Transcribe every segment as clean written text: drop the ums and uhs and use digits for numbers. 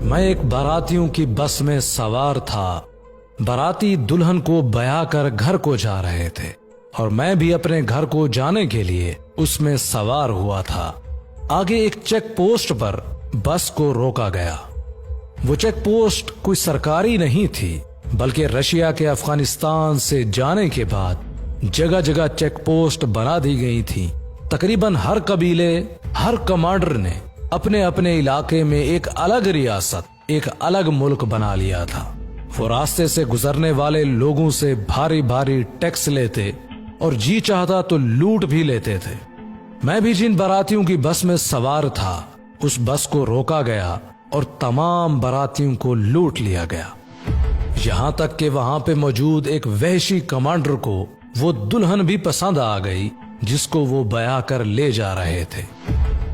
मैं एक बारातियों की बस में सवार था। बाराती दुल्हन को बया कर घर को जा रहे थे और मैं भी अपने घर को जाने के लिए उसमें सवार हुआ था। आगे एक चेक पोस्ट पर बस को रोका गया। वो चेक पोस्ट कोई सरकारी नहीं थी, बल्कि रशिया के अफगानिस्तान से जाने के बाद जगह जगह चेक पोस्ट बना दी गई थी। तकरीबन हर कबीले, हर कमांडर ने अपने अपने इलाके में एक अलग रियासत, एक अलग मुल्क बना लिया था। वो रास्ते से गुजरने वाले लोगों से भारी भारी टैक्स लेते और जी चाहता तो लूट भी लेते थे। मैं भी जिन बारातियों की बस में सवार था, उस बस को रोका गया और तमाम बारातियों को लूट लिया गया। यहाँ तक कि वहां पे मौजूद एक वहशी कमांडर को वो दुल्हन भी पसंद आ गई जिसको वो बया कर ले जा रहे थे।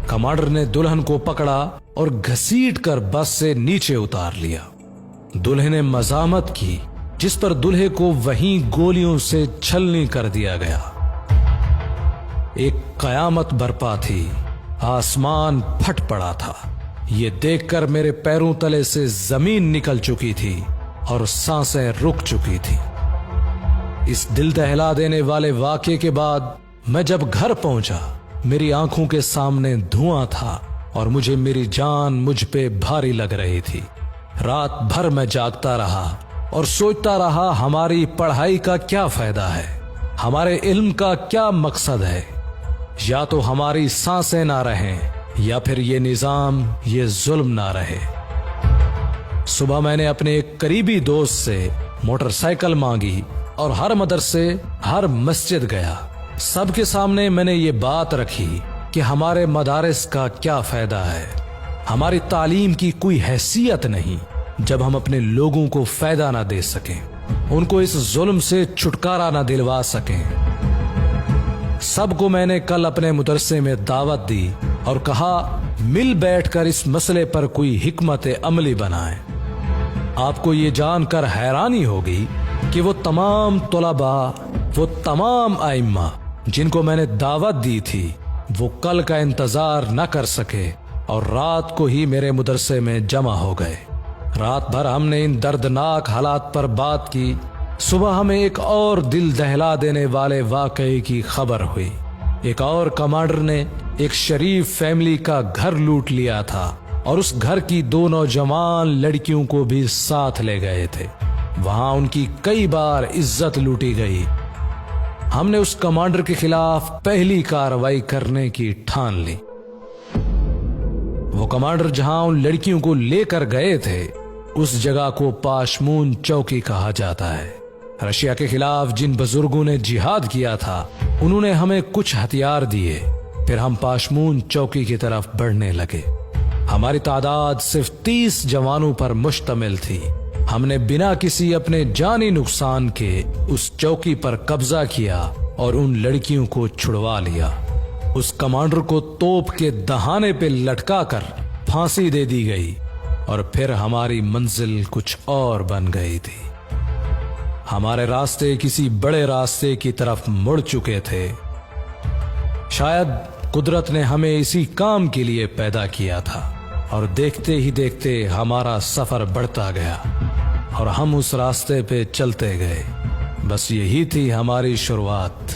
कमांडर ने दुल्हन को पकड़ा और घसीट कर बस से नीचे उतार लिया। दुल्हे ने मजामत की, जिस पर दुल्हे को वहीं गोलियों से छलनी कर दिया गया। एक कयामत बरपा थी, आसमान फट पड़ा था। ये देखकर मेरे पैरों तले से जमीन निकल चुकी थी और सांसें रुक चुकी थी। इस दिल दहला देने वाले वाकये के बाद मैं जब घर पहुंचा, मेरी आंखों के सामने धुआं था और मुझे मेरी जान मुझ पे भारी लग रही थी। रात भर मैं जागता रहा और सोचता रहा, हमारी पढ़ाई का क्या फायदा है, हमारे इल्म का क्या मकसद है। या तो हमारी सांसें ना रहें या फिर ये निजाम, ये जुल्म ना रहे। सुबह मैंने अपने एक करीबी दोस्त से मोटरसाइकिल मांगी और हर मदरसे, हर मस्जिद गया। सबके सामने मैंने ये बात रखी कि हमारे मदारिस का क्या फायदा है, हमारी तालीम की कोई हैसियत नहीं जब हम अपने लोगों को फायदा ना दे सकें, उनको इस जुल्म से छुटकारा ना दिलवा सकें। सबको मैंने कल अपने मदरसे में दावत दी और कहा, मिल बैठकर इस मसले पर कोई हिकमत अमली बनाएं। आपको ये जानकर हैरानी होगी कि वो तमाम तुलबा, वो तमाम आइम्मा जिनको मैंने दावत दी थी, वो कल का इंतजार न कर सके और रात को ही मेरे मदरसे में जमा हो गए। रात भर हमने इन दर्दनाक हालात पर बात की। सुबह हमें एक और दिल दहला देने वाले वाकये की खबर हुई। एक और कमांडर ने एक शरीफ फैमिली का घर लूट लिया था और उस घर की 2 नौजवान लड़कियों को भी साथ ले गए थे। वहां उनकी कई बार इज्जत लूटी गई। हमने उस कमांडर के खिलाफ पहली कार्रवाई करने की ठान ली। वो कमांडर जहां उन लड़कियों को लेकर गए थे, उस जगह को पाशमून चौकी कहा जाता है। रशिया के खिलाफ जिन बुजुर्गों ने जिहाद किया था, उन्होंने हमें कुछ हथियार दिए। फिर हम पाशमून चौकी की तरफ बढ़ने लगे। हमारी तादाद सिर्फ 30 जवानों पर मुश्तमिल थी। हमने बिना किसी अपने जानी नुकसान के उस चौकी पर कब्जा किया और उन लड़कियों को छुड़वा लिया। उस कमांडर को तोप के दहाने पे लटका कर फांसी दे दी गई और फिर हमारी मंजिल कुछ और बन गई थी। हमारे रास्ते किसी बड़े रास्ते की तरफ मुड़ चुके थे। शायद कुदरत ने हमें इसी काम के लिए पैदा किया था और देखते ही देखते हमारा सफर बढ़ता गया और हम उस रास्ते पे चलते गए। बस यही थी हमारी शुरुआत।